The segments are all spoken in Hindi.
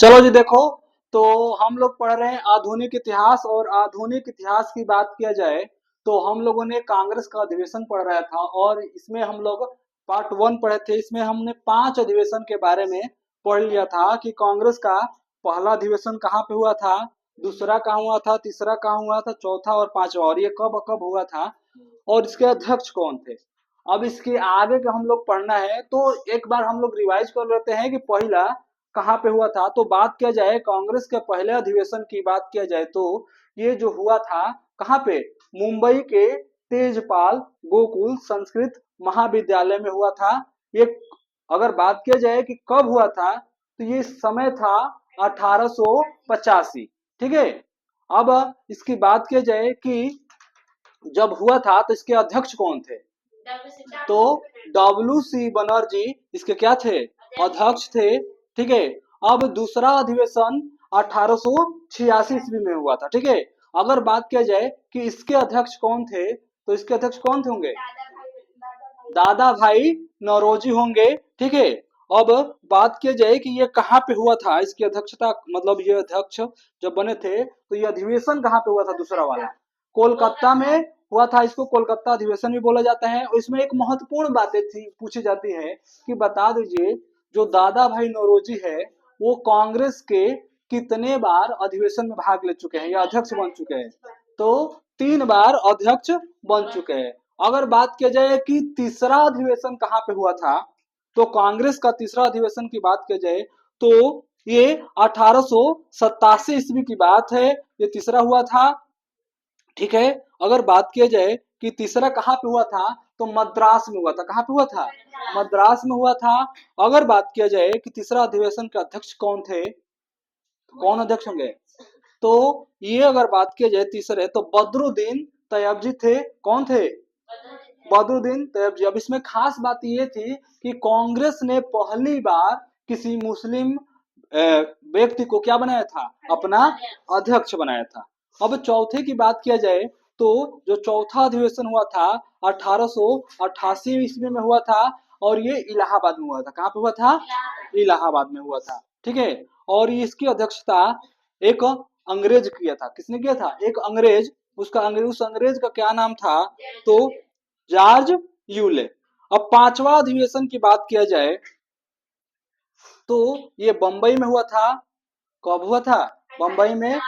चलो जी देखो। तो हम लोग पढ़ रहे हैं आधुनिक इतिहास, और आधुनिक इतिहास की बात किया जाए तो हम लोगों ने कांग्रेस का अधिवेशन पढ़ रहा था, और इसमें हम लोग पार्ट वन पढ़े थे। इसमें हमने 5 अधिवेशन के बारे में पढ़ लिया था कि कांग्रेस का पहला अधिवेशन कहाँ पे हुआ था, दूसरा कहाँ हुआ था, तीसरा कहाँ हुआ था, चौथा और पांचवा, और ये कब कब हुआ था, और इसके अध्यक्ष कौन थे। अब इसके आगे का हम लोग पढ़ना है, तो एक बार हम लोग रिवाइज कर लेते हैं कि पहला कहाँ पे हुआ था। तो बात किया जाए कांग्रेस के पहले अधिवेशन की बात किया जाए तो ये जो हुआ था कहाँ पे, मुंबई के तेजपाल गोकुल संस्कृत महाविद्यालय में हुआ था। ये अगर बात किया जाए कि कब हुआ था, तो ये समय था 1885। ठीक है। अब इसकी बात की जाए कि जब हुआ था तो इसके अध्यक्ष कौन थे, तो डब्ल्यू सी बनर्जी इसके क्या थे, अध्यक्ष थे। ठीक है। अब दूसरा अधिवेशन 1886 ईस्वी में हुआ था। ठीक है। अगर बात किया जाए कि इसके अध्यक्ष कौन थे, तो इसके अध्यक्ष कौन थे होंगे, दादा भाई नौरोजी होंगे। ठीक है। अब बात की जाए कि ये कहाँ पे हुआ था, इसकी अध्यक्षता, मतलब ये अध्यक्ष जब बने थे तो ये अधिवेशन कहाँ पे हुआ था दूसरा वाला, कोलकाता में हुआ था। इसको कोलकाता अधिवेशन भी बोला जाता है। और इसमें एक महत्वपूर्ण बातें थी पूछी जाती है कि बता दीजिए जो दादा भाई नौरोजी है वो कांग्रेस के कितने बार अधिवेशन में भाग ले चुके हैं या अध्यक्ष बन चुके हैं, तो 3 बार अध्यक्ष बन चुके हैं। अगर बात किया जाए कि तीसरा अधिवेशन कहाँ पे हुआ था, तो कांग्रेस का तीसरा अधिवेशन की बात की जाए तो ये 1887 ईस्वी की बात है, ये तीसरा हुआ था। ठीक है। अगर बात किया जाए कि तीसरा कहाँ पे हुआ था, तो मद्रास में हुआ था। कहाँ पे हुआ था, मद्रास में हुआ था। अगर बात किया जाए कि तीसरा अधिवेशन के अध्यक्ष कौन थे, तो कौन अध्यक्ष होंगे, तो ये अगर बात की जाए तीसरे, तो बदरुद्दीन तैयबजी थे। कौन थे, बदरुद्दीन तैयबजी। अब इसमें खास बात ये थी कि कांग्रेस ने पहली बार किसी मुस्लिम व्यक्ति को क्या बनाया था, अपना अध्यक्ष बनाया था। अब चौथे की बात किया जाए तो जो चौथा अधिवेशन हुआ था 1888 ईस्वी में हुआ था, और ये इलाहाबाद में हुआ था। कहाँ पे हुआ था, इलाहाबाद में हुआ था। ठीक है। और इसकी अध्यक्षता एक अंग्रेज किया था। किसने किया था, एक अंग्रेज। उस अंग्रेज का क्या नाम था, तो जॉर्ज यूले। अब पांचवा अधिवेशन की बात किया जाए तो ये बंबई में हुआ था। कब हुआ था, बंबई में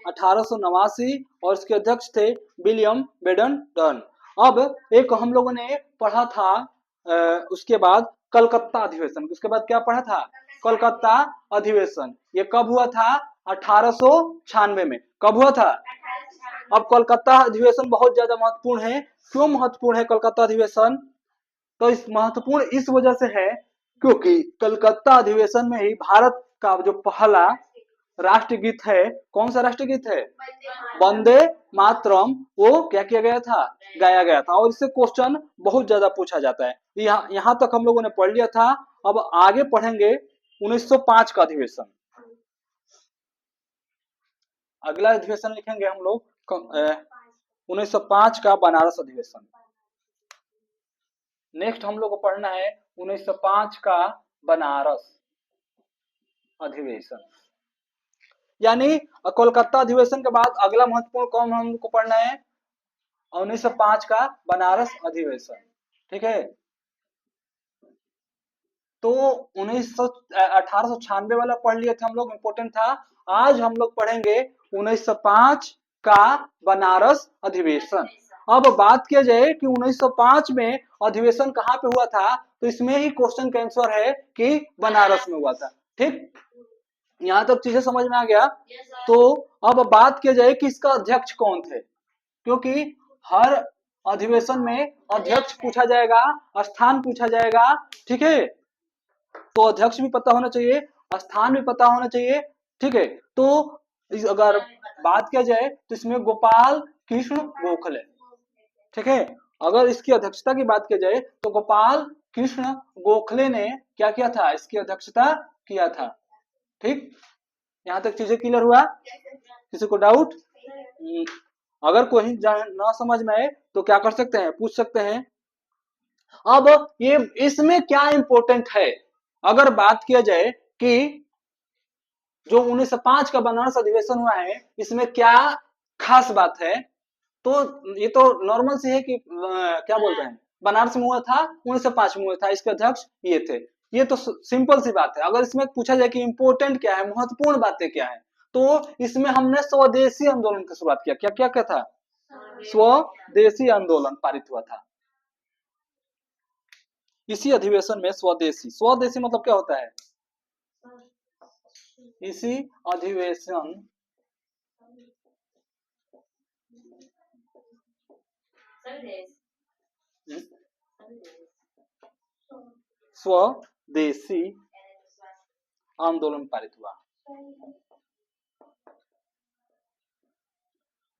1889, और इसके अध्यक्ष थे विलियम बेडन डन। अब एक हम लोगों ने पढ़ा था उसके बाद कलकत्ता अधिवेशन। उसके बाद क्या पढ़ा था, कलकत्ता अधिवेशन। ये कब हुआ था, 1896 में। कब हुआ था। अब कोलकाता अधिवेशन बहुत ज्यादा महत्वपूर्ण है। क्यों महत्वपूर्ण है कोलकाता अधिवेशन, तो इस महत्वपूर्ण इस वजह से है क्योंकि कलकत्ता अधिवेशन में ही भारत का जो पहला राष्ट्रगीत है, कौन सा राष्ट्रगीत है, वंदे मातरम, वो क्या किया गया था, गाया गया था। और इससे क्वेश्चन बहुत ज्यादा पूछा जाता है। यहाँ तक हम लोगों ने पढ़ लिया था। अब आगे पढ़ेंगे 1905 का अधिवेशन। अगला अधिवेशन लिखेंगे हम लोग 1905 का बनारस अधिवेशन। नेक्स्ट हम लोग को पढ़ना है 1905 का बनारस अधिवेशन। यानी कोलकाता अधिवेशन के बाद अगला महत्वपूर्ण कौन हमको पढ़ना है, 1905 का बनारस अधिवेशन। ठीक है। तो 1896 वाला पढ़ लिए थे हम लोग, इम्पोर्टेंट था। आज हम लोग पढ़ेंगे 1905 का बनारस अधिवेशन। अब बात किया जाए कि 1905 में अधिवेशन कहाँ पे हुआ था, तो इसमें ही क्वेश्चन का आंसर है कि बनारस में हुआ था। ठीक, यहाँ तक चीजें समझ में आ गया। तो अब बात किया जाए कि इसका अध्यक्ष कौन थे, क्योंकि हर अधिवेशन में अध्यक्ष पूछा जाएगा, स्थान पूछा जाएगा। ठीक है। तो अध्यक्ष भी पता होना चाहिए, स्थान भी पता होना चाहिए। ठीक है। तो अगर बात किया जाए तो इसमें गोपाल कृष्ण गोखले। ठीक है। अगर इसकी अध्यक्षता की बात की जाए तो गोपाल कृष्ण गोखले ने क्या किया था, इसकी अध्यक्षता किया था। ठीक, यहाँ तक चीजें क्लियर हुआ, किसी को डाउट। अगर कोई ना समझ में आए तो क्या कर सकते हैं, पूछ सकते हैं। अब ये इसमें क्या इंपॉर्टेंट है, अगर बात किया जाए कि जो 1905 का बनारस अधिवेशन हुआ है, इसमें क्या खास बात है? तो ये तो नॉर्मल सी है कि क्या बोलते हैं, बनारस में हुआ था, 1905 में हुआ था, इसके अध्यक्ष ये थे। ये तो सिंपल सी बात है। अगर इसमें पूछा जाए कि इम्पोर्टेंट क्या है, महत्वपूर्ण बातें क्या है, तो इसमें हमने स्वदेशी आंदोलन की शुरुआत किया। क्या क्या क्या था? स्वदेशी आंदोलन पारित हुआ था इसी अधिवेशन में। स्वदेशी, स्वदेशी मतलब क्या होता है? इसी अधिवेशन स्वदेशी आंदोलन पारित हुआ।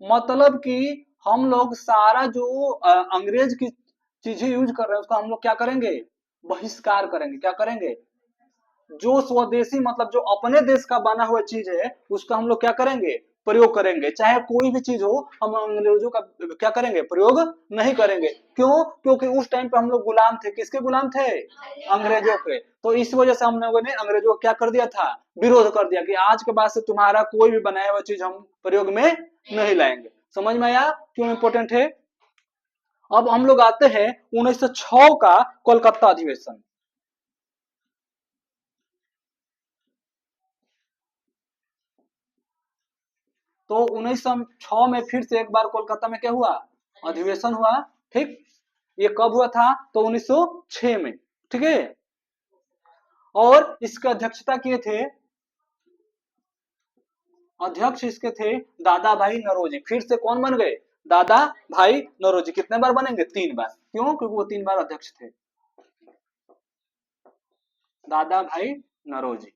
मतलब कि हम लोग सारा जो अंग्रेज की चीजें यूज कर रहे हैं, उसका हम लोग क्या करेंगे? बहिष्कार करेंगे। क्या करेंगे? जो स्वदेशी मतलब जो अपने देश का बना हुआ चीज है, उसका हम लोग क्या करेंगे? प्रयोग करेंगे। चाहे कोई भी चीज हो, हम अंग्रेजों का क्या करेंगे? प्रयोग नहीं करेंगे। क्यों? क्योंकि उस टाइम पे हम लोग गुलाम थे। किसके गुलाम थे? अंग्रेजों के। तो इस वजह से हम लोगों ने अंग्रेजों को क्या कर दिया था? विरोध कर दिया कि आज के बाद से तुम्हारा कोई भी बनाया हुआ चीज हम प्रयोग में नहीं लाएंगे। समझ में आया क्यों इंपॉर्टेंट है? अब हम लोग आते हैं 1906 का कोलकाता अधिवेशन। तो 1906 में फिर से एक बार कोलकाता में क्या हुआ? अधिवेशन हुआ। ठीक, ये कब हुआ था? तो 1906 में। ठीक है, और इसका अध्यक्षता किए थे, अध्यक्ष इसके थे दादा भाई नौरोजी। फिर से कौन बन गए? दादा भाई नौरोजी। कितने बार बनेंगे? 3 बार। क्यों? क्योंकि वो 3 बार अध्यक्ष थे, दादा भाई नौरोजी।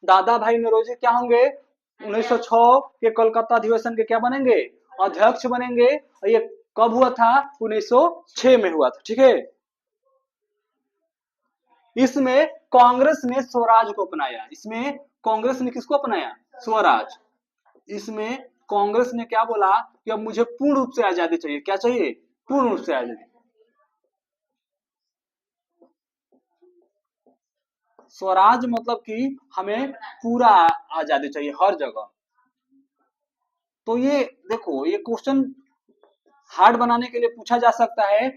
दादा भाई नौरोजी क्या होंगे? 1906 के कोलकाता अधिवेशन के क्या बनेंगे? अध्यक्ष बनेंगे। और ये कब हुआ था? 1906 में हुआ था। ठीक है, इसमें कांग्रेस ने स्वराज को अपनाया। इसमें कांग्रेस ने किसको अपनाया? स्वराज। इसमें कांग्रेस ने क्या बोला कि अब मुझे पूर्ण रूप से आजादी चाहिए। क्या चाहिए? पूर्ण रूप से आजादी। स्वराज मतलब कि हमें पूरा आजादी चाहिए हर जगह। तो ये देखो, ये क्वेश्चन हार्ड बनाने के लिए पूछा जा सकता है,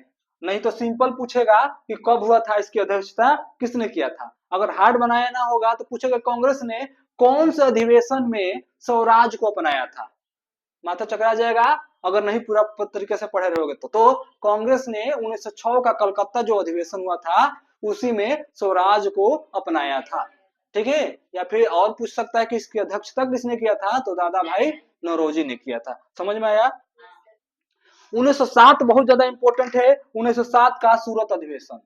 नहीं तो सिंपल पूछेगा कि कब हुआ था, इसकी अध्यक्षता किसने किया था। अगर हार्ड बनाया ना होगा तो पूछेगा कांग्रेस ने कौन से अधिवेशन में स्वराज को अपनाया था। माथा चकरा जाएगा अगर नहीं पूरा तरीके से पढ़े रहोगे तो कांग्रेस ने 1906 का कलकत्ता जो अधिवेशन हुआ था, उसी में स्वराज को अपनाया था। ठीक है, या फिर और पूछ सकता है कि इसकी अध्यक्षता किसने किया था, तो दादा भाई नौरोजी ने किया था। समझ में आया? 1907 बहुत ज्यादा इंपॉर्टेंट है। 1907 का सूरत अधिवेशन।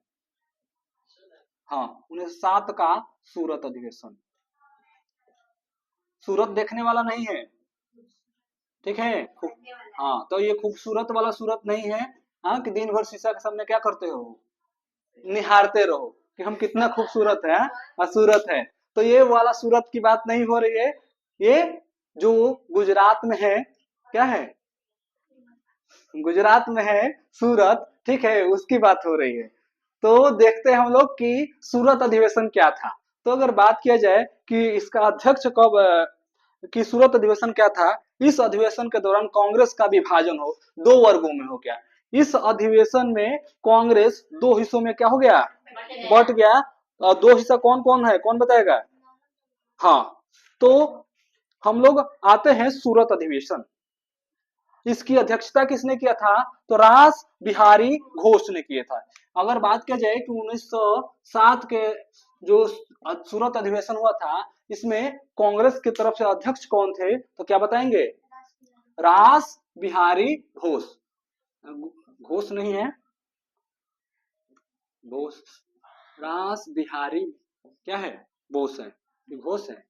हाँ, 1907 का सूरत अधिवेशन। सूरत देखने वाला नहीं है, ठीक है। हाँ, तो ये खूबसूरत वाला सूरत नहीं है। हाँ, कि दिन भर शीशा के सामने क्या करते हो? निहारते रहो कि हम कितना खूबसूरत है, सूरत है। तो ये वाला सूरत की बात नहीं हो रही है, ये जो गुजरात में है, क्या है? गुजरात में है सूरत। ठीक है, उसकी बात हो रही है। तो देखते हैं हम लोग कि सूरत अधिवेशन क्या था। तो अगर बात किया जाए कि इसका अध्यक्ष कब कि सूरत अधिवेशन क्या था, इस अधिवेशन के दौरान कांग्रेस का विभाजन हो, 2 वर्गों में हो गया। इस अधिवेशन में कांग्रेस 2 हिस्सों में क्या हो गया? बट गया। और 2 हिस्सा कौन कौन है, कौन बताएगा? हाँ, तो हम लोग आते हैं सूरत अधिवेशन। इसकी अध्यक्षता किसने किया था? तो रास बिहारी घोष ने किया था। अगर बात किया जाए कि 1907 के जो सूरत अधिवेशन हुआ था, इसमें कांग्रेस की तरफ से अध्यक्ष कौन थे, तो क्या बताएंगे? रास बिहारी घोष। घोष नहीं है, घोष, रास बिहारी क्या है? बोस है, घोष है।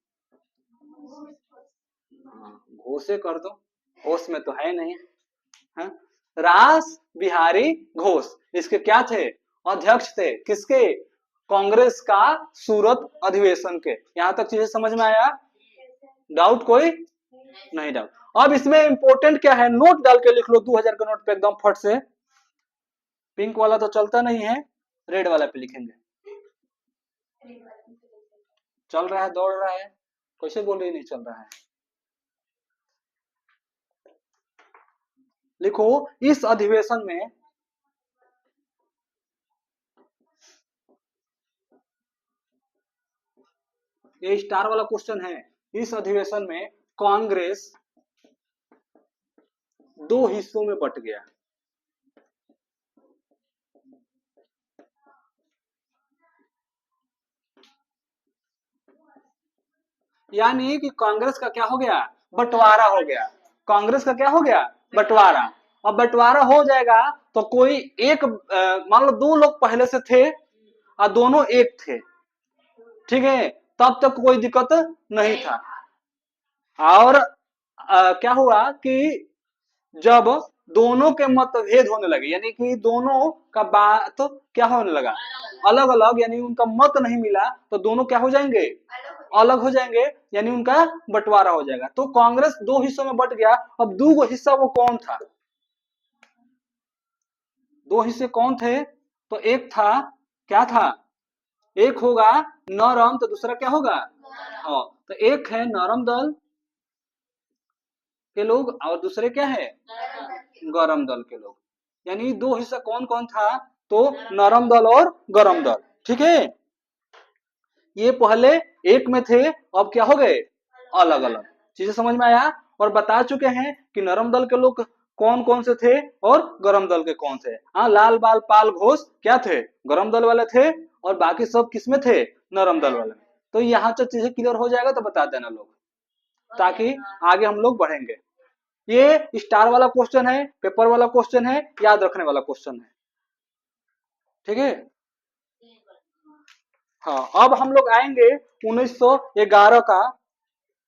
घोषे कर दो, घोष में तो है नहीं। है? रास बिहारी घोष इसके क्या थे? अध्यक्ष थे। किसके? कांग्रेस का सूरत अधिवेशन के। यहां तक चीजें समझ में आया? डाउट कोई? नहीं डाउट। अब इसमें इंपॉर्टेंट क्या है, नोट डाल के लिख लो 2000 के नोट पे एकदम फट से। पिंक वाला तो चलता नहीं है, रेड वाला पे लिखेंगे। चल रहा है, दौड़ रहा है, कैसे बोल रही नहीं चल रहा है? लिखो, इस अधिवेशन में ये स्टार वाला क्वेश्चन है। इस अधिवेशन में कांग्रेस दो हिस्सों में बट गया। यानी कि कांग्रेस का क्या हो गया? बंटवारा हो गया। कांग्रेस का क्या हो गया? बंटवारा। अब बंटवारा हो जाएगा तो कोई एक मान लो दो लोग पहले से थे और दोनों एक थे, ठीक है, तब तक कोई दिक्कत नहीं था। और क्या हुआ कि जब दोनों के मतभेद होने लगे, यानी कि दोनों का बात तो क्या होने लगा? अलग अलग, यानी उनका मत नहीं मिला, तो दोनों क्या हो जाएंगे? अलग हो जाएंगे, यानी उनका बंटवारा हो जाएगा। तो कांग्रेस दो हिस्सों में बट गया। अब दो हिस्सा वो कौन था? दो हिस्से कौन थे? तो एक था, क्या था? एक होगा नरम, तो दूसरा क्या होगा? हाँ, तो एक है नरम दल के लोग और दूसरे क्या है? गरम दल के लोग। यानी दो हिस्सा कौन कौन था? तो नरम दल और गरम दल, ठीक है। ये पहले एक में थे, अब क्या हो गए? अलग अलग। चीजें समझ में आया? और बता चुके हैं कि नरम दल के लोग कौन कौन से थे और गरम दल के कौन थे। हाँ, लाल बाल पाल घोष क्या थे? गरम दल वाले थे, और बाकी सब किसमें थे? नरम दल वाले में। तो यहाँ से चीजें क्लियर हो जाएगा तो बता देना लोग, ताकि आगे हम लोग बढ़ेंगे। ये स्टार वाला क्वेश्चन है, पेपर वाला क्वेश्चन है, याद रखने वाला क्वेश्चन है, ठीक है। हाँ, अब हम लोग आएंगे 1911 का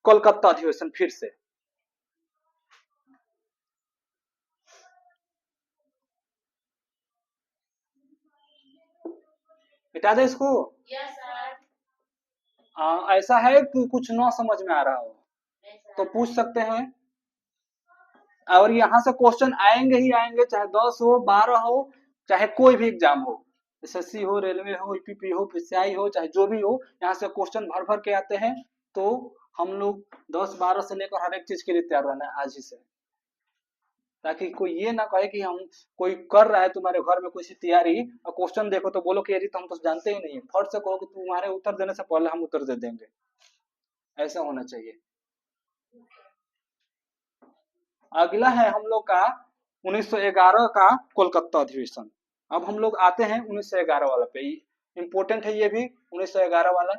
कोलकाता अधिवेशन फिर से। मिटा दे इसको। ऐसा है कि कुछ ना समझ में आ रहा हो तो पूछ सकते हैं, और यहाँ से क्वेश्चन आएंगे ही आएंगे, चाहे 10 हो 12 हो, चाहे कोई भी एग्जाम हो, एसएससी हो, रेलवे हो, ईपीपी हो, पीसीआई हो, चाहे जो भी हो, यहाँ से क्वेश्चन भर भर के आते हैं। तो हम लोग 10 12 से लेकर हर एक चीज के लिए तैयार रहना है आज ही से, ताकि कोई ये ना कहे कि हम कोई कर रहा है तुम्हारे घर में कोई सी तैयारी, और क्वेश्चन देखो तो बोलो कि यदि तो हम तो जानते ही नहीं है, फट से कहो कि तुम्हारे उत्तर देने से पहले हम उत्तर दे देंगे। ऐसा होना चाहिए। अगला है हम लोग का 1911 का कोलकाता अधिवेशन। अब हम लोग आते हैं 1911 वाला पे, इंपोर्टेंट है ये भी 1911 वाला।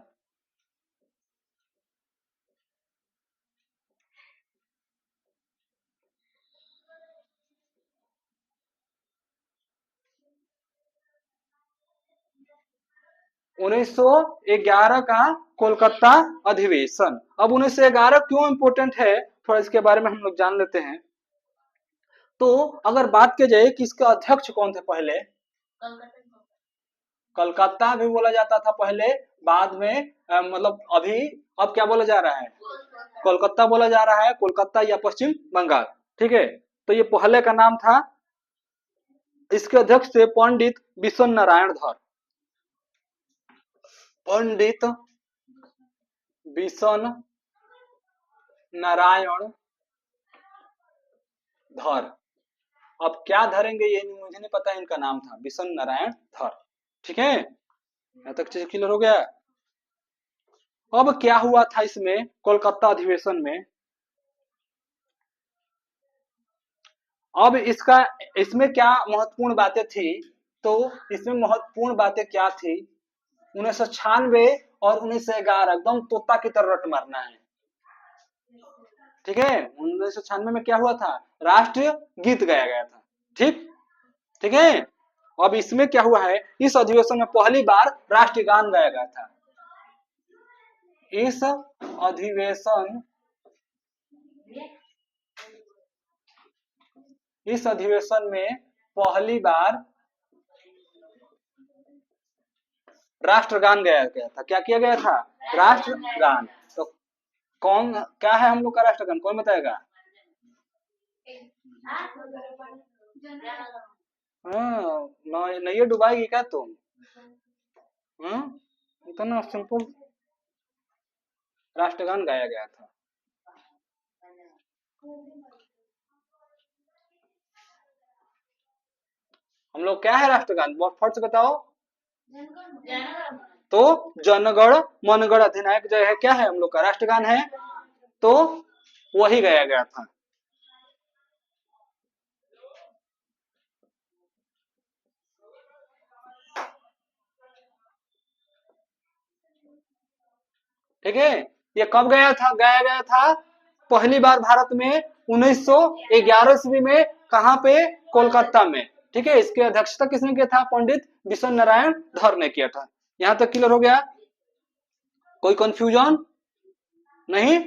उन्नीस सौ ग्यारह का कोलकाता अधिवेशन। अब 1911 क्यों इंपोर्टेंट है, थोड़ा इसके बारे में हम लोग जान लेते हैं। तो अगर बात की जाए कि इसके अध्यक्ष कौन थे पहले, कलकत्ता भी बोला जाता था पहले, बाद में मतलब अभी अब क्या बोला जा रहा है? कोलकाता बोला जा रहा है, कोलकाता या पश्चिम बंगाल, ठीक है। तो ये पहले का नाम था। इसके अध्यक्ष थे पंडित बिशन नारायण धर। पंडित बिशन नारायण धर। अब क्या धरेंगे ये मुझे नहीं पता, इनका नाम था बिशन नारायण धर, ठीक है। यहाँ तक चीज क्लियर हो गया। अब क्या हुआ था इसमें कोलकाता अधिवेशन में? अब इसमें क्या महत्वपूर्ण बातें थी? तो इसमें महत्वपूर्ण बातें क्या थी? 1996 और 1911 एकदम तोता की तरह रट मारना है, ठीक है। 1996 में क्या हुआ था? राष्ट्रीय गीत गाया गया था, ठीक, ठीक है। अब इसमें क्या हुआ है? इस अधिवेशन में पहली बार राष्ट्रीय गान गाया गया था। इस अधिवेशन इस अधिवेशन में पहली बार राष्ट्रगान गाया गया था। क्या किया गया था? राष्ट्रगान। तो कौन क्या है हम लोग का राष्ट्रगान, कौन बताएगा? हाँ, नहीं डुबाएगी क्या तुम? इतना सिंपल राष्ट्रगान गाया गया था। हम लोग क्या है राष्ट्रगान, बहुत फट से बताओ। तो जनगण मनगण अधिनायक जो है क्या है हम लोग का राष्ट्रगान है, तो वही गाया गया था। ठीक है, ये कब गाया गया था पहली बार भारत में 1911 ईस्वी में। कहां पे? कोलकाता में। ठीक है, इसकी अध्यक्षता किसने किया था? पंडित विश्व नारायण धर ने किया था। यहां तक क्लियर हो गया? कोई कंफ्यूजन नहीं?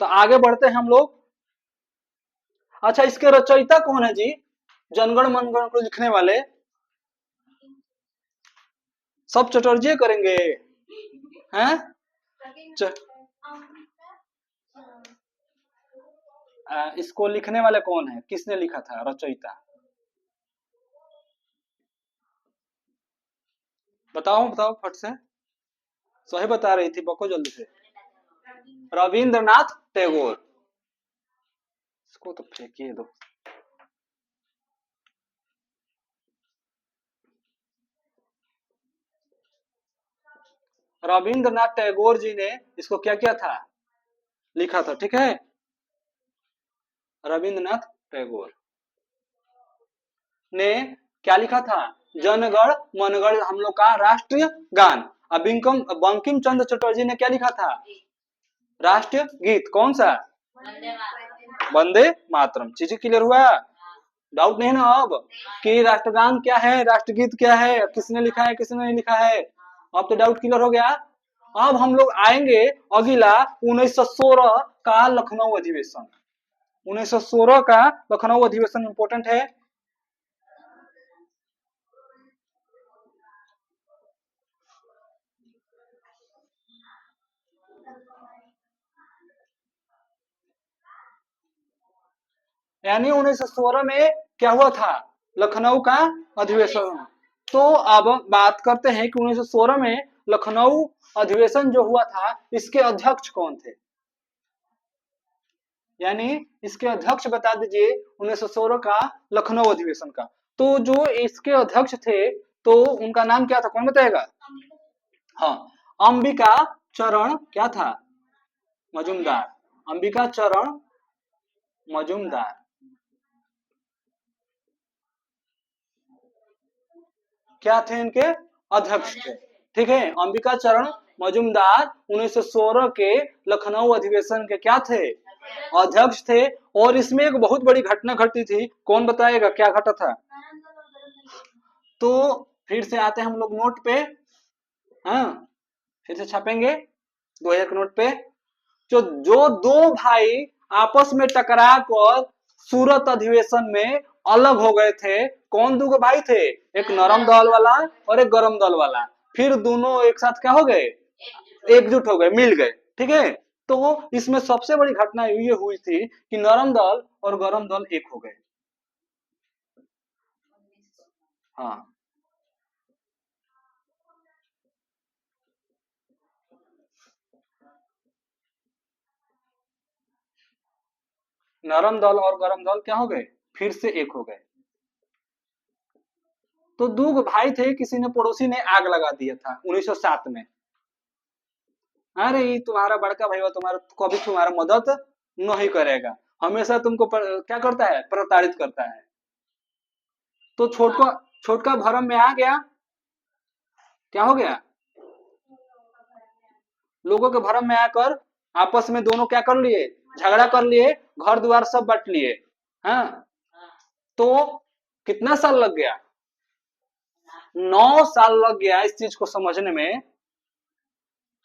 तो आगे बढ़ते हैं हम लोग। अच्छा, इसके रचयिता कौन है जी जनगण मनगण को लिखने वाले? सब चटर्जी करेंगे हैं? इसको लिखने वाले कौन है, किसने लिखा था रचयिता? बताओ बताओ फट से। सही बता रही थी, बको जल्दी से। रविंद्रनाथ टैगोर। इसको तो फेंकिए दो। रविंद्रनाथ टैगोर जी ने इसको क्या किया था, लिखा था। ठीक है, रविंद्रनाथ टैगोर ने क्या लिखा था? जनगण मनगण हम लोग का राष्ट्रीय गान। अब बंकिम चंद्र चटर्जी ने क्या लिखा था? राष्ट्रीय गीत। कौन सा? वंदे मातरम। चीजें क्लियर हुआ? डाउट नहीं ना अब कि राष्ट्रगान क्या है, राष्ट्रगीत क्या है, किसने लिखा है किसने नहीं लिखा है? अब तो डाउट क्लियर हो गया। अब हम लोग आएंगे अगला 1916 का लखनऊ अधिवेशन। 1916 का लखनऊ अधिवेशन इंपोर्टेंट है। यानी 1916 में क्या हुआ था? लखनऊ का अधिवेशन। तो अब बात करते हैं कि 1916 में लखनऊ अधिवेशन जो हुआ था इसके अध्यक्ष कौन थे? यानी इसके अध्यक्ष बता दीजिए 1916 का लखनऊ अधिवेशन का। तो जो इसके अध्यक्ष थे तो उनका नाम क्या था, कौन बताएगा? हाँ, अंबिका चरण क्या था? मजूमदार। अंबिका चरण मजूमदार क्या थे? इनके अध्यक्ष थे। ठीक है, अंबिका चरण मजूमदार 1916 के लखनऊ अधिवेशन के क्या थे? अध्यक्ष थे। और इसमें एक बहुत बड़ी घटना घटी थी, कौन बताएगा क्या घटा था? तो फिर से आते हैं हम लोग नोट पे। हाँ, फिर से छापेंगे 2000 के नोट पे। जो दो भाई आपस में टकरा कर सूरत अधिवेशन में अलग हो गए थे, कौन दो भाई थे? एक नरम दल वाला और एक गरम दल वाला। फिर दोनों एक साथ क्या हो गए? एकजुट हो गए, मिल गए। ठीक है, तो इसमें सबसे बड़ी घटना ये हुई थी कि नरम दल और गरम दल एक हो गए। हाँ, नरम दल और गरम दल क्या हो गए? फिर से एक हो गए। तो दो भाई थे, किसी ने पड़ोसी ने आग लगा दिया था 1907 में। अरे ये तुम्हारा बड़का भाई तुम्हारा कभी तुम्हारा मदद नहीं करेगा, हमेशा तुमको क्या करता है? प्रताड़ित करता है। तो छोटका भरम में आ गया। क्या हो गया? लोगों के भरम में आकर आपस में दोनों क्या कर लिए? झगड़ा कर लिए, घर द्वार सब बांट लिए। हाँ, तो कितना साल लग गया? 9 साल लग गया इस चीज को समझने में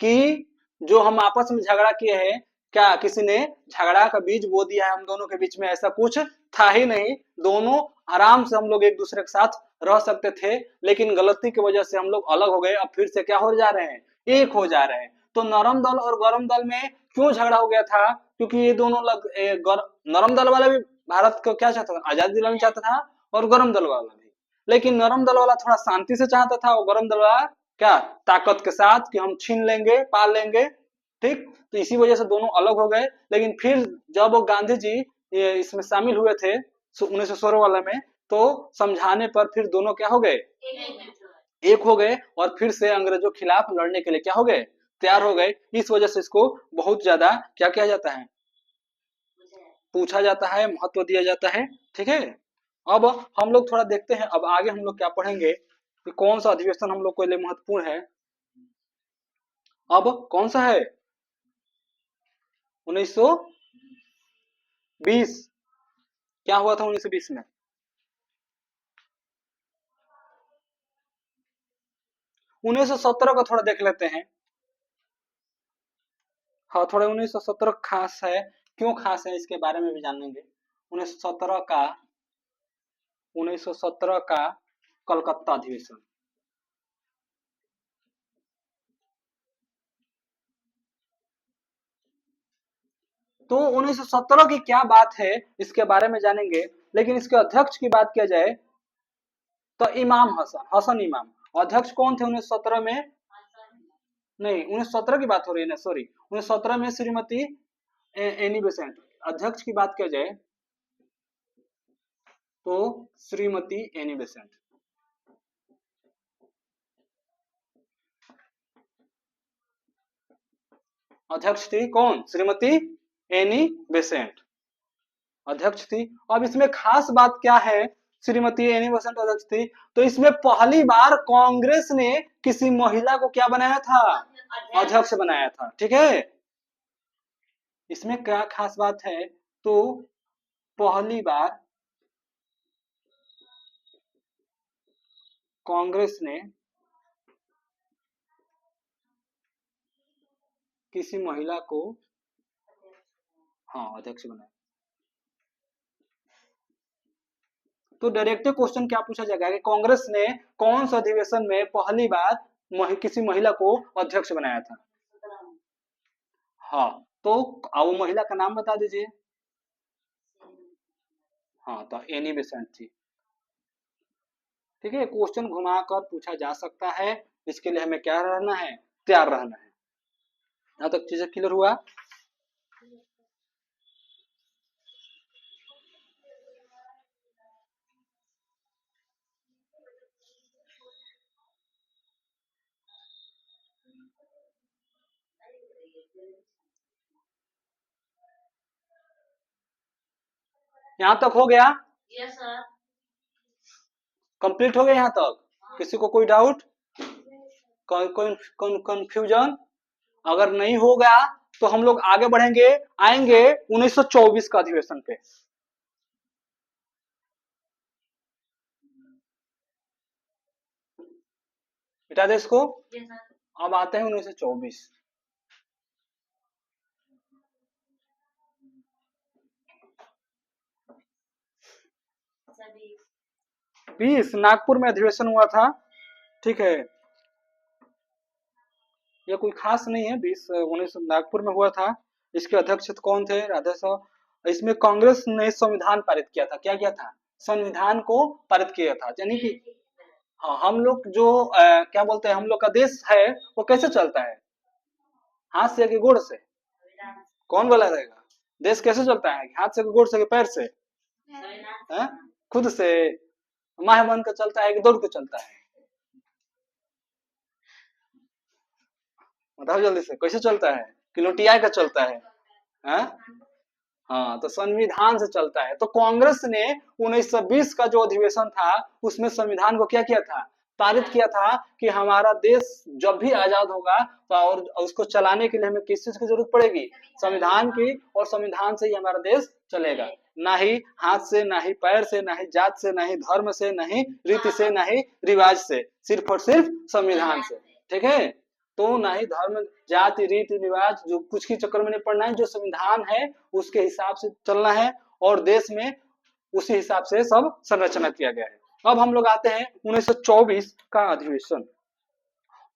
कि जो हम आपस में झगड़ा किए हैं, क्या किसी ने झगड़ा का बीज बो दिया है हम दोनों के बीच में? ऐसा कुछ था ही नहीं। दोनों आराम से हम लोग एक दूसरे के साथ रह सकते थे, लेकिन गलती की वजह से हम लोग अलग हो गए। अब फिर से क्या हो जा रहे हैं? एक हो जा रहे हैं। तो नरम दल और गरम दल में क्यों झगड़ा हो गया था? क्योंकि ये दोनों नरम दल वाला भी भारत को क्या चाहता था? आजादी दिलाना चाहता था, और गरम दल वाला भी। लेकिन नरम दल वाला थोड़ा शांति से चाहता था, और गरम दल वाला क्या ताकत के साथ कि हम छीन लेंगे, पा लेंगे। ठीक, तो इसी वजह से दोनों अलग हो गए। लेकिन फिर जब गांधी जी ये इसमें शामिल हुए थे 1916 वाला में, तो समझाने पर फिर दोनों क्या हो गए, एक हो गए, और फिर से अंग्रेजों के खिलाफ लड़ने के लिए क्या हो गए, तैयार हो गए। इस वजह से इसको बहुत ज्यादा क्या किया जाता है, पूछा जाता है, महत्व दिया जाता है। ठीक है, अब हम लोग थोड़ा देखते हैं, अब आगे हम लोग क्या पढ़ेंगे कि कौन सा अधिवेशन हम लोग के लिए महत्वपूर्ण है। अब कौन सा है, 1920। क्या हुआ था 1920 में? 1917 का थोड़ा देख लेते हैं। हाँ, थोड़ा 1917 खास है। क्यों खास है इसके बारे में भी जानेंगे। 1917 का 1917 का कलकत्ता अधिवेशन। तो 1917 की क्या बात है इसके बारे में जानेंगे। लेकिन इसके अध्यक्ष की बात किया जाए तो इमाम हसन, हसन इमाम अध्यक्ष कौन थे 1917 में? नहीं, 1917 की बात हो रही है ना, सॉरी। 1917 में श्रीमती एनी बेसेंट। अध्यक्ष की बात किया जाए तो श्रीमती एनी बेसेंट। अध्यक्ष थी कौन? श्रीमती एनी बेसेंट अध्यक्ष थी। अब इसमें खास बात क्या है, श्रीमती एनी बेसेंट अध्यक्ष थी, तो इसमें पहली बार कांग्रेस ने किसी महिला को क्या बनाया था, अध्यक्ष बनाया था। ठीक है, इसमें क्या खास बात है, तो पहली बार कांग्रेस ने किसी महिला को हाँ अध्यक्ष बनाया। तो डायरेक्ट क्वेश्चन क्या पूछा जाएगा कि कांग्रेस ने कौन सा अधिवेशन में पहली बार किसी महिला को अध्यक्ष बनाया था। हाँ, तो वो महिला का नाम बता दीजिए। हाँ, तो एनी बेसेंट थी। ठीक है, क्वेश्चन घुमाकर पूछा जा सकता है, इसके लिए हमें क्या रहना है, तैयार रहना है। यहाँ तक चीजें क्लियर हुआ। यहाँ तक हो गया? Yes sir. कंप्लीट हो गया यहाँ तक? किसी को कोई डाउट, कोई कंफ्यूजन? अगर नहीं होगा तो हम लोग आगे बढ़ेंगे, आएंगे 1924 का अधिवेशन पे। बेटा दे इसको। अब आते हैं 1924। 20 नागपुर में अधिवेशन हुआ था। ठीक है, ये कोई खास नहीं है। 19 नागपुर में हुआ था। इसके अध्यक्ष कौन थे? राधा साहब। इसमें कांग्रेस ने संविधान पारित किया था। क्या किया था? संविधान को पारित किया था। यानी कि हाँ, हम लोग जो क्या बोलते हैं, हम लोग का देश है वो कैसे चलता है, हाथ से कि गोड़ से? कौन बोला रहेगा? देश कैसे चलता है, हाथ से कि गोड़ से कि पैर से? है? खुद से। माह बन कर चलता है कि दौड़ के चलता है? बताओ जल्दी से, कैसे चलता है? कि लुटिया का चलता है? है? हाँ, तो संविधान से चलता है। तो कांग्रेस ने 1920 का जो अधिवेशन था उसमें संविधान को क्या किया था, पारित किया था कि हमारा देश जब भी आजाद होगा तो और उसको चलाने के लिए हमें किस चीज की जरूरत पड़ेगी, संविधान की। और संविधान से ही हमारा देश चलेगा, ना ही हाथ से, ना ही पैर से, ना ही जात से, ना ही धर्म से, ना ही रीति से, ना ही रिवाज से, सिर्फ और सिर्फ संविधान से। ठीक है, तो ना ही धर्म, जाति, रीति रिवाज जो कुछ के चक्कर में नहीं पड़ना है, जो संविधान है उसके हिसाब से चलना है, और देश में उसी हिसाब से सब संरचना किया गया है। अब हम लोग आते हैं 1924 का अधिवेशन।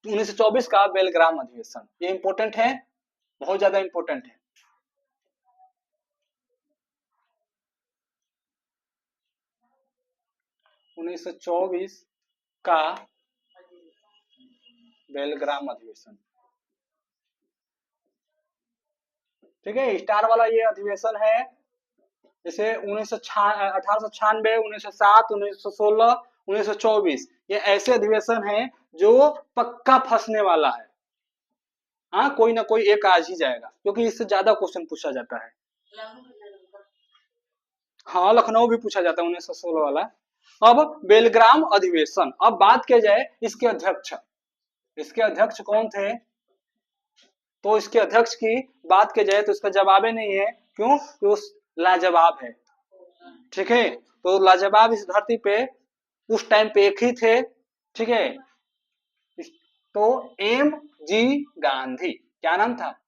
1924 का बेलग्राम अधिवेशन, ये इंपॉर्टेंट है, बहुत ज्यादा इंपॉर्टेंट है। 1924 का बेलग्राम अधिवेशन। ठीक है, स्टार वाला ये अधिवेशन है। जैसे 1896, 1907, 1916, 1924 ये ऐसे अधिवेशन हैं जो पक्का फंसने वाला है। हाँ, कोई ना कोई एक आज ही जाएगा, क्योंकि इससे ज्यादा क्वेश्चन पूछा जाता है। हाँ, लखनऊ भी पूछा जाता है 1916 वाला। अब बेलग्राम अधिवेशन, अब बात किया जाए इसके अध्यक्ष। इसके अध्यक्ष कौन थे? तो इसके अध्यक्ष की बात की जाए तो इसका जवाब ही नहीं है। क्यों? कि उस लाजवाब है। ठीक है, तो लाजवाब इस धरती पे उस टाइम पे एक ही थे। ठीक है, तो एम जी गांधी, क्या नाम था?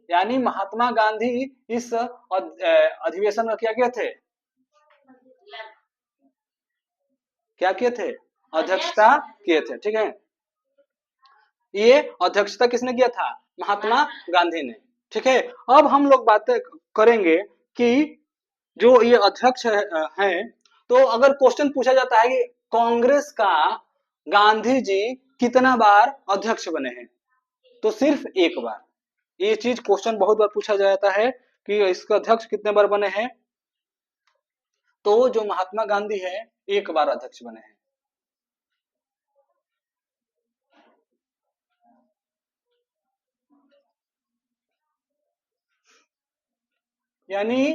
यानी महात्मा गांधी इस अधिवेशन में क्या किए थे? क्या किए थे? अध्यक्षता किए थे। ठीक है, ये अध्यक्षता किसने किया था? महात्मा गांधी ने। ठीक है, अब हम लोग बातें करेंगे कि जो ये अध्यक्ष हैं, तो अगर क्वेश्चन पूछा जाता है कि कांग्रेस का गांधी जी कितना बार अध्यक्ष बने हैं, तो सिर्फ एक बार। ये चीज क्वेश्चन बहुत बार पूछा जाता है कि इसका अध्यक्ष कितने बार बने हैं, तो जो महात्मा गांधी है एक बार अध्यक्ष बने हैं। यानी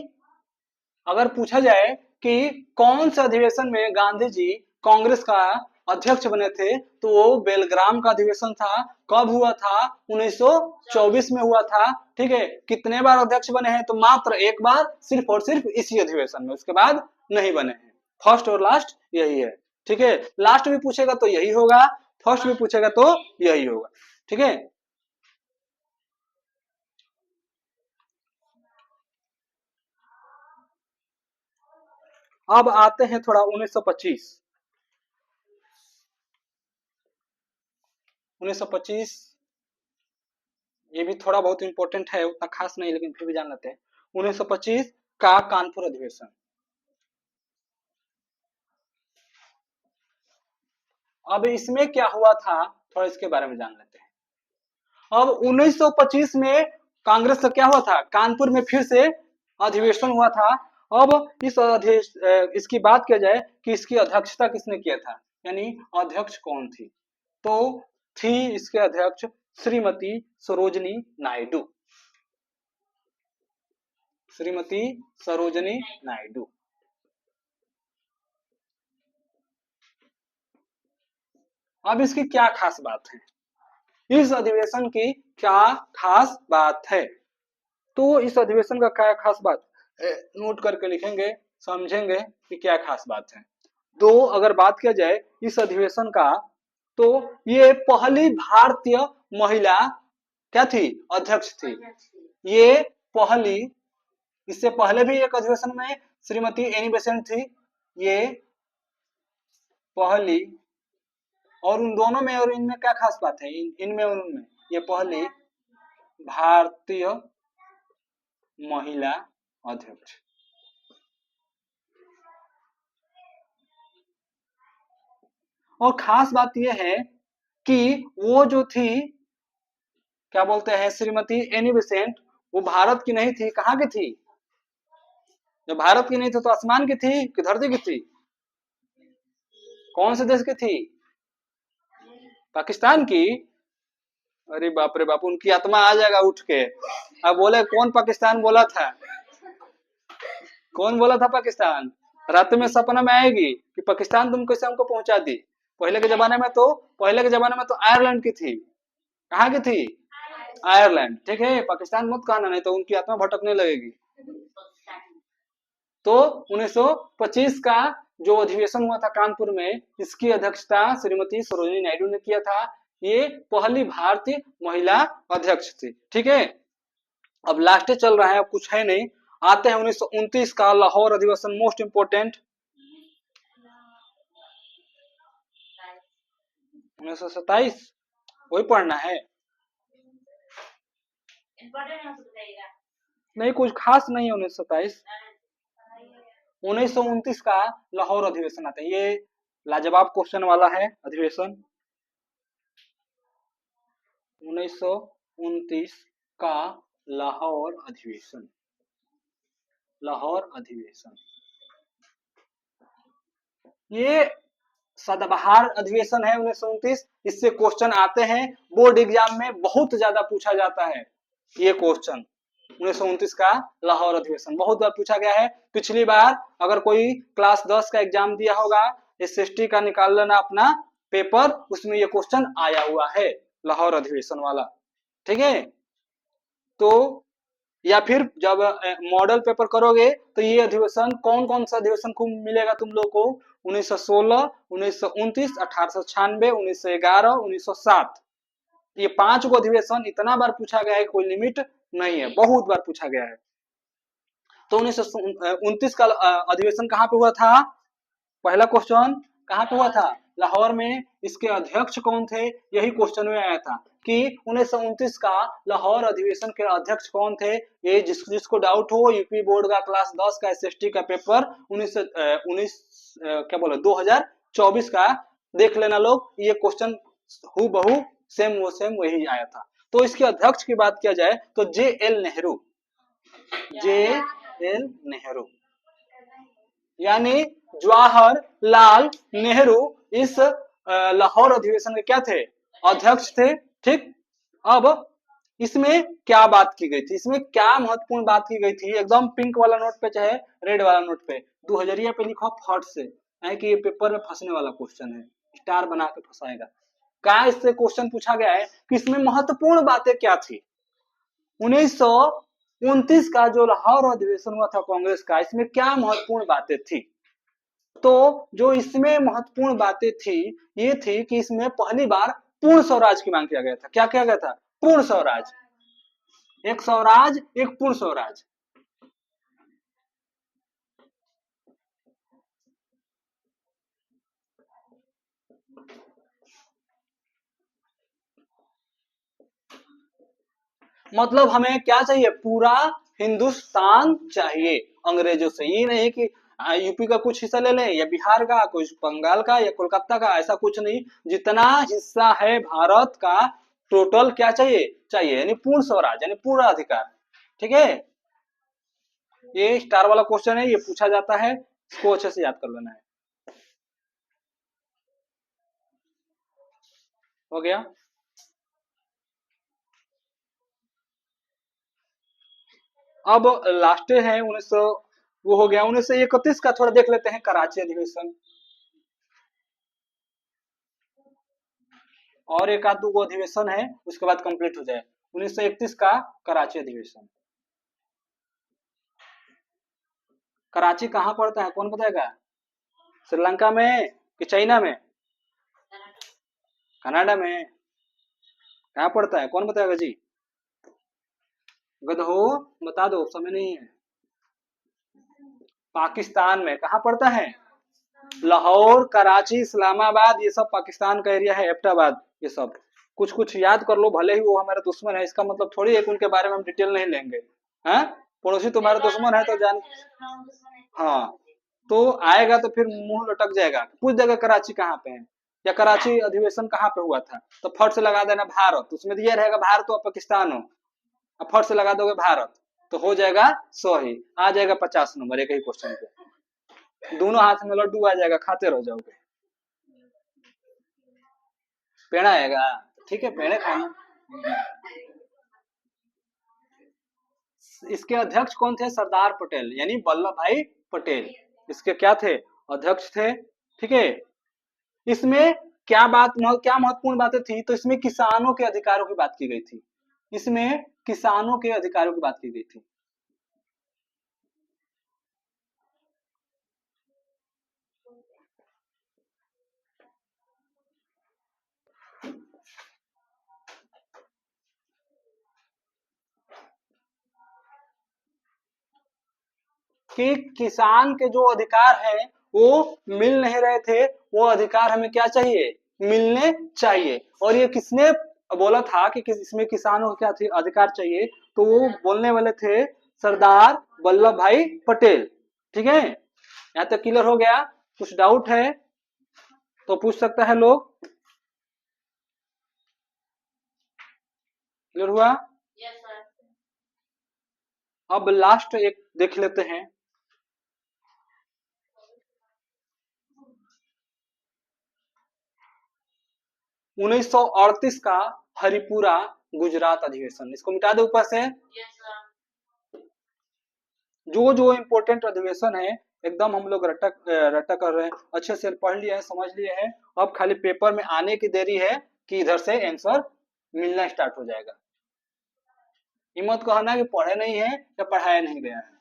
अगर पूछा जाए कि कौन से अधिवेशन में गांधी जी कांग्रेस का अध्यक्ष बने थे, तो वो बेलग्राम का अधिवेशन था। कब हुआ था? 1924 में हुआ था। ठीक है, कितने बार अध्यक्ष बने हैं? तो मात्र एक बार, सिर्फ और सिर्फ इसी अधिवेशन में, उसके बाद नहीं बने हैं। फर्स्ट और लास्ट यही है। ठीक है, लास्ट भी पूछेगा तो यही होगा, फर्स्ट भी पूछेगा तो यही होगा। ठीक है, अब आते हैं थोड़ा 1925। 1925 ये भी थोड़ा बहुत इंपॉर्टेंट है, उतना खास नहीं, लेकिन फिर भी जान लेते हैं। 1925 का कानपुर अधिवेशन। अब इसमें क्या हुआ था, थोड़ा इसके बारे में जान लेते हैं। अब 1925 में कांग्रेस का क्या हुआ था? कानपुर में फिर से अधिवेशन हुआ था। अब इसकी बात किया जाए कि इसकी अध्यक्षता किसने किया था, यानी अध्यक्ष कौन थी, तो थी इसके अध्यक्ष श्रीमती सरोजनी नायडू। श्रीमती सरोजनी नायडू। अब इसकी क्या खास बात है, इस अधिवेशन की क्या खास बात है? तो इस अधिवेशन का क्या खास बात, नोट करके लिखेंगे, समझेंगे कि क्या खास बात है। तो अगर बात किया जाए इस अधिवेशन का, तो ये पहली भारतीय महिला क्या थी? अध्यक्ष थी। ये पहली, इससे पहले भी एक अधिवेशन में श्रीमती एनी बेसेंट थी। ये पहली, और उन दोनों में और इनमें क्या खास बात है, इनमें और उनमें, ये पहली भारतीय महिला अध्यक्ष। और खास बात यह है कि वो जो थी, क्या बोलते हैं, श्रीमती एनी बेसेंट, वो भारत की नहीं थी। कहाँ की थी? जब भारत की नहीं थी तो आसमान की थी कि धरती की थी? कौन से देश की थी? पाकिस्तान की। अरे बाप रे बाप, उनकी आत्मा आ जाएगा उठ के। अब बोले कौन पाकिस्तान बोला था? कौन बोला था पाकिस्तान? रात में सपना में आएगी कि पाकिस्तान तुम कैसे हमको पहुंचा दी। पहले के जमाने में तो आयरलैंड की थी। कहाँ की थी? आयरलैंड। ठीक है, पाकिस्तान मत कहना, नहीं तो उनकी आत्मा भटकने लगेगी। तो 1925 का जो अधिवेशन हुआ था कानपुर में, इसकी अध्यक्षता श्रीमती सरोजिनी नायडू ने किया था। ये पहली भारतीय महिला अध्यक्ष थी। ठीक है, अब लास्ट चल रहा है, अब कुछ है नहीं। आते हैं 1929 का लाहौर अधिवेशन, मोस्ट इंपोर्टेंट। 1927 वही पढ़ना है, नहीं कुछ खास नहीं है 1927। 1929 का लाहौर अधिवेशन आता है। ये लाजवाब क्वेश्चन वाला है अधिवेशन। 1929 का लाहौर अधिवेशन, लाहौर अधिवेशन ये सदाबहार अधिवेशन है 1929। इससे क्वेश्चन आते हैं बोर्ड एग्जाम में, बहुत ज्यादा पूछा जाता है ये क्वेश्चन। 1929 का लाहौर अधिवेशन बहुत बार पूछा गया है। पिछली बार अगर कोई क्लास 10 का एग्जाम दिया होगा, SST का निकाल लेना अपना पेपर, उसमें ये क्वेश्चन आया हुआ है लाहौर अधिवेशन वाला, ठीक है। तो या फिर जब मॉडल पेपर करोगे तो ये अधिवेशन कौन कौन सा अधिवेशन खूब मिलेगा तुम लोग को, 1916, 1929, 1896, 1911, 1907। ये 5 को अधिवेशन इतना बार पूछा गया है, कोई लिमिट नहीं है, बहुत बार पूछा गया है। तो 1929 का अधिवेशन कहाँ पे हुआ था? पहला क्वेश्चन कहाँ पे हुआ था? लाहौर में। इसके अध्यक्ष कौन थे? यही क्वेश्चन में आया था कि 1929 का लाहौर अधिवेशन के अध्यक्ष कौन थे। ये जिसको डाउट हो, यूपी बोर्ड का क्लास 10 का SST का पेपर 2024 का देख लेना लोग, ये क्वेश्चन हूबहू सेम वही आया था। तो इसके अध्यक्ष की बात किया जाए तो JL नेहरू, JL नेहरू यानी जवाहरलाल नेहरू इस लाहौर अधिवेशन के क्या थे? अध्यक्ष थे, ठीक। अब इसमें क्या बात की गई थी, इसमें क्या महत्वपूर्ण बात की गई थी? एकदम पिंक वाला नोट पे चाहे रेड वाला नोट पे 2000 पे लिखो फट से, है कि ये पेपर में फंसने वाला क्वेश्चन है, स्टार बना के फंसाएगा। क्या इससे क्वेश्चन पूछा गया है कि इसमें महत्वपूर्ण बातें क्या थी? 1929 का जो लाहौर अधिवेशन हुआ था कांग्रेस का, इसमें क्या महत्वपूर्ण बातें थी? तो जो इसमें महत्वपूर्ण बातें थी, ये थी कि इसमें पहली बार पूर्ण स्वराज की मांग किया गया था। क्या किया गया था? पूर्ण स्वराज, एक स्वराज एक पूर्ण स्वराज। मतलब हमें क्या चाहिए? पूरा हिंदुस्तान चाहिए अंग्रेजों से। ये नहीं कि यूपी का कुछ हिस्सा ले लें या बिहार का, कुछ बंगाल का या कोलकाता का, ऐसा कुछ नहीं। जितना हिस्सा है भारत का टोटल क्या चाहिए? चाहिए, यानी पूर्ण स्वराज, यानी पूरा अधिकार, ठीक है। ये स्टार वाला क्वेश्चन है, ये पूछा जाता है, इसको अच्छे से याद कर लेना है। हो गया। अब लास्ट है 1900, वो हो गया 1931 का। थोड़ा देख लेते हैं कराची अधिवेशन, और एक आध दो अधिवेशन है, उसके बाद कंप्लीट हो जाए। 1931 का कराची अधिवेशन। कराची कहाँ पड़ता है, कौन बताएगा? श्रीलंका में कि चाइना में? कनाडा में। कहाँ पड़ता है, कौन बताएगा जी? गधो बता दो, समय नहीं है। पाकिस्तान में। कहाँ पड़ता है? लाहौर, कराची, इस्लामाबाद, ये सब पाकिस्तान का एरिया है, एबटाबाद, ये सब कुछ कुछ याद कर लो। भले ही वो हमारे दुश्मन है, इसका मतलब थोड़ी है कि उनके बारे में हम डिटेल नहीं लेंगे। हैं, पड़ोसी तुम्हारे दुश्मन है तो जान, हाँ, तो आएगा तो फिर मुंह लटक जाएगा, पूछ देगा कराची कहाँ पे है या कराची अधिवेशन कहाँ पे हुआ था, तो फट से लगा देना भारत, उसमें दिया रहेगा भारत हो पाकिस्तान हो, अब फट से लगा दोगे भारत तो हो जाएगा 100 ही, आ जाएगा 50 नंबर एक ही क्वेश्चन पे। दोनों हाथ में लड्डू आ जाएगा, खाते रह जाओगे। पेड़ा आएगा, ठीक है, पेड़े खाना। इसके अध्यक्ष कौन थे? सरदार पटेल, यानी वल्लभ भाई पटेल इसके क्या थे? अध्यक्ष थे, ठीक है। इसमें क्या महत्वपूर्ण बातें थी? तो इसमें किसानों के अधिकारों की बात की गई थी, इसमें किसानों के अधिकारों की बात की गई थी। कि किसान के जो अधिकार है वो मिल नहीं रहे थे, वो अधिकार हमें क्या चाहिए? मिलने चाहिए। और ये किसने बोला था कि इसमें किसानों को क्या थी? अधिकार चाहिए, तो वो बोलने वाले थे सरदार वल्लभ भाई पटेल, ठीक है। यहाँ तक क्लियर हो गया? कुछ डाउट है तो पूछ सकता है लोग। क्लियर हुआ? अब लास्ट एक देख लेते हैं। उन्नीस सौ 38 का हरिपुरा गुजरात अधिवेशन, इसको मिटा दे ऊपर से। जो जो इम्पोर्टेंट अधिवेशन है एकदम हम लोग रट्टा कर रहे हैं, अच्छे से पढ़ लिए हैं, समझ लिए हैं। अब खाली पेपर में आने की देरी है कि इधर से आंसर मिलना स्टार्ट हो जाएगा। हिम्मत कहना कि पढ़े नहीं है या पढ़ाया नहीं गया है।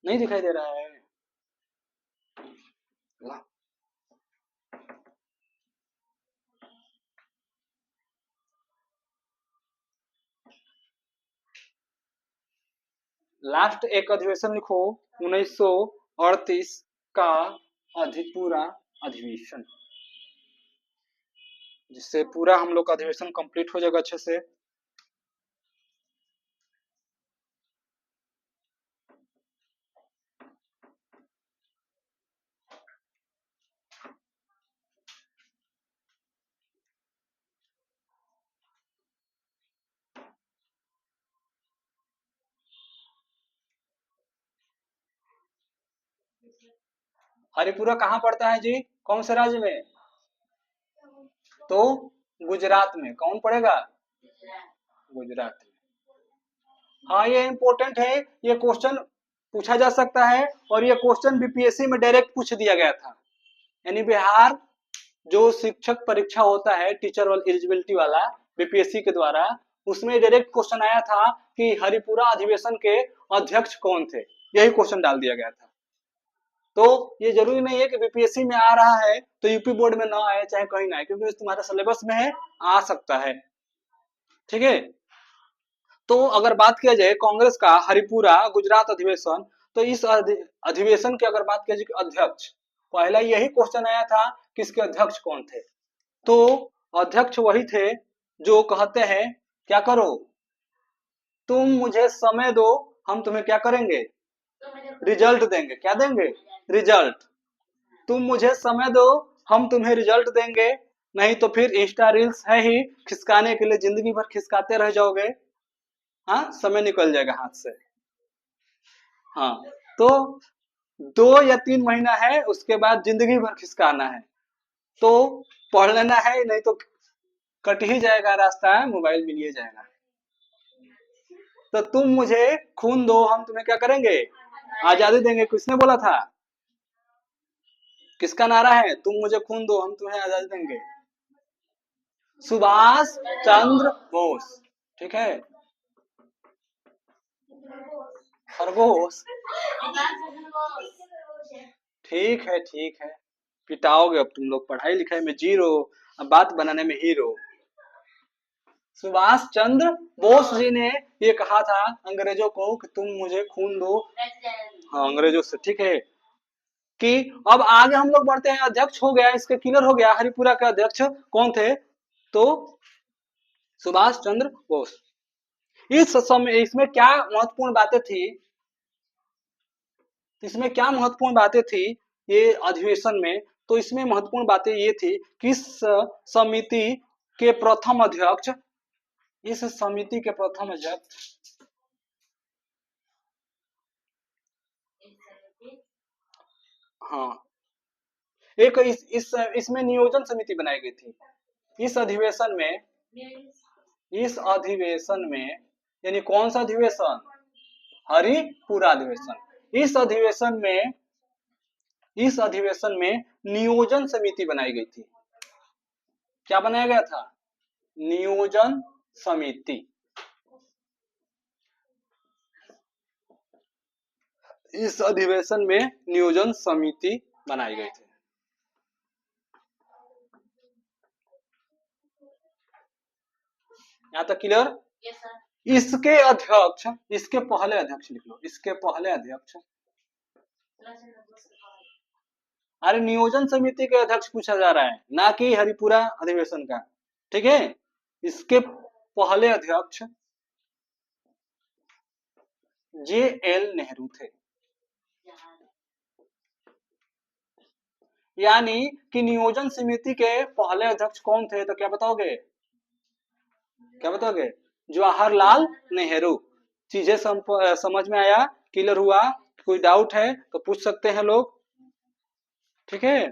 नहीं दिखाई दे रहा है? लास्ट एक अधिवेशन लिखो, 1938 का पूरा अधिवेशन, जिससे पूरा हम लोग का अधिवेशन कंप्लीट हो जाएगा अच्छे से। हरिपुरा कहाँ पड़ता है जी? कौन से राज्य में? तो गुजरात में। कौन पड़ेगा? गुजरात में। हाँ, ये इम्पोर्टेंट है, ये क्वेश्चन पूछा जा सकता है, और ये क्वेश्चन बीपीएससी में डायरेक्ट पूछ दिया गया था। यानी बिहार जो शिक्षक परीक्षा होता है टीचर एलिजिबिलिटी वाला बीपीएससी के द्वारा, उसमें डायरेक्ट क्वेश्चन आया था कि हरिपुरा अधिवेशन के अध्यक्ष कौन थे, यही क्वेश्चन डाल दिया गया था। तो ये जरूरी नहीं है कि बीपीएससी में आ रहा है तो यूपी बोर्ड में ना आए, चाहे कहीं ना आए, क्योंकि तुम्हारा सिलेबस में है, आ सकता है। ठीक है? तो अगर बात किया जाए कांग्रेस का हरिपुरा गुजरात अधिवेशन, तो इस अधिवेशन की अगर बात किया जाए अध्यक्ष, पहला यही क्वेश्चन आया था कि इसके अध्यक्ष कौन थे। तो अध्यक्ष वही थे जो कहते हैं क्या करो, तुम मुझे समय दो, हम तुम्हें क्या करेंगे? रिजल्ट देंगे। क्या देंगे? रिजल्ट। तुम मुझे समय दो, हम तुम्हें रिजल्ट देंगे, नहीं तो फिर इंस्टा रील्स है ही, खिसकाने के लिए जिंदगी भर खिसकाते रह जाओगे। हाँ, समय निकल जाएगा हाथ से। हाँ, तो 2 या 3 महीना है, उसके बाद जिंदगी भर खिसकाना है, तो पढ़ लेना है, नहीं तो कट ही जाएगा रास्ता, है मोबाइल मिल जाएगा। तो तुम मुझे खून दो, हम तुम्हें क्या करेंगे? आजादी देंगे। किसने बोला था? किसका नारा है? तुम मुझे खून दो, हम तुम्हें आजादी देंगे। सुभाष चंद्र बोस। ठीक है? खरगोश। ठीक है, ठीक है, पिटाओगे अब तुम लोग, पढ़ाई लिखाई में जीरो, अब बात बनाने में हीरो। सुभाष चंद्र बोस जी ने ये कहा था अंग्रेजों को कि तुम मुझे खून दो। हाँ, अंग्रेजों से। ठीक है? कि अब आगे हम लोग बढ़ते हैं। अध्यक्ष हो गया, इसके क्लियर हो गया, हरिपुरा के अध्यक्ष कौन थे? तो सुभाष चंद्र बोस। इस समय इसमें क्या महत्वपूर्ण बातें थी? इसमें क्या महत्वपूर्ण बातें थी ये अधिवेशन में? तो इसमें महत्वपूर्ण बातें ये थी कि इस समिति के प्रथम अध्यक्ष, इस समिति के प्रथम अध्यक्ष, हाँ, एक इसमें नियोजन समिति बनाई गई थी इस अधिवेशन में। इस अधिवेशन में, यानी कौन सा अधिवेशन? हरिपुरा अधिवेशन। इस अधिवेशन में नियोजन समिति बनाई गई थी। क्या बनाया गया था? नियोजन समिति। इस अधिवेशन में नियोजन समिति बनाई गई थी। यहाँ तक क्लियर? yes, sir. इसके अध्यक्ष, इसके पहले अध्यक्ष लिख लो, इसके पहले अध्यक्ष। अरे नियोजन समिति के अध्यक्ष पूछा जा रहा है, ना कि हरिपुरा अधिवेशन का। ठीक है? इसके पहले अध्यक्ष JL नेहरू थे। यानी कि नियोजन समिति के पहले अध्यक्ष कौन थे, तो क्या बताओगे, क्या बताओगे, जवाहरलाल नेहरू। चीजें समझ में आया, क्लियर हुआ, कोई डाउट है तो पूछ सकते हैं लोग, ठीक है,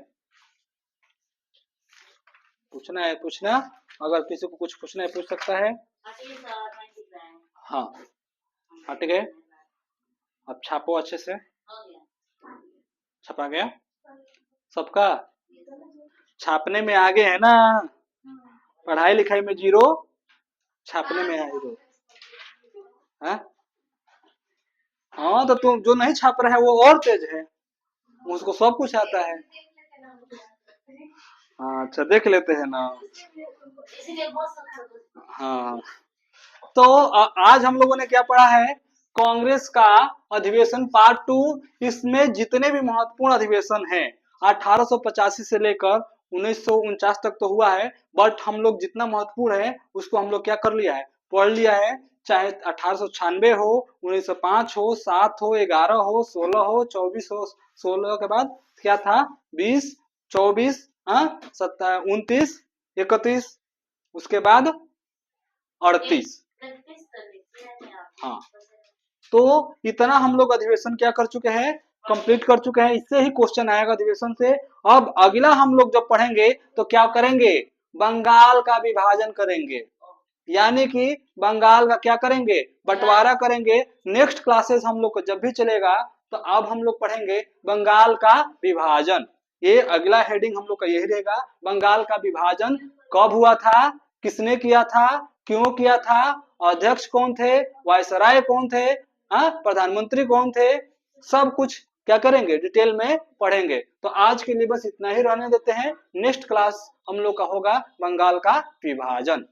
पूछना है पूछना, अगर किसी को कुछ पूछना है पूछ सकता है। हाँ हट गए, अब छापो अच्छे से, छपा गया सबका, छापने में आगे है ना, पढ़ाई लिखाई में जीरो, छापने में आगे। हाँ तो तुम जो नहीं छाप रहा है वो और तेज है, उसको सब कुछ आता है। हाँ अच्छा देख लेते हैं ना। हाँ तो आज हम लोगों ने क्या पढ़ा है, कांग्रेस का अधिवेशन पार्ट 2। इसमें जितने भी महत्वपूर्ण अधिवेशन हैं 1885 से लेकर 1949 तक तो हुआ है, बट हम लोग जितना महत्वपूर्ण है उसको हम लोग क्या कर लिया है, पढ़ लिया है। चाहे 1896 हो, 1905 हो, 7 हो, 11 हो, 16 हो, 24 हो, 16 के बाद क्या था, 20, 24, 29, 31, उसके बाद 38। हाँ तो इतना हम लोग अधिवेशन क्या कर चुके हैं, कंप्लीट कर चुके हैं। इससे ही क्वेश्चन आएगा अधिवेशन से। अब अगला हम लोग जब पढ़ेंगे तो क्या करेंगे, बंगाल का विभाजन करेंगे, यानी कि बंगाल का क्या करेंगे, बंटवारा करेंगे। नेक्स्ट क्लासेस हम लोग को जब भी चलेगा तो अब हम लोग पढ़ेंगे बंगाल का विभाजन। ये अगला हेडिंग हम लोग का यही रहेगा, बंगाल का विभाजन कब हुआ था, किसने किया था, क्यों किया था, अध्यक्ष कौन थे, वायसराय कौन थे, प्रधानमंत्री कौन थे, सब कुछ क्या करेंगे, डिटेल में पढ़ेंगे। तो आज के लिए बस इतना ही रहने देते हैं, नेक्स्ट क्लास हम लोग का होगा बंगाल का विभाजन।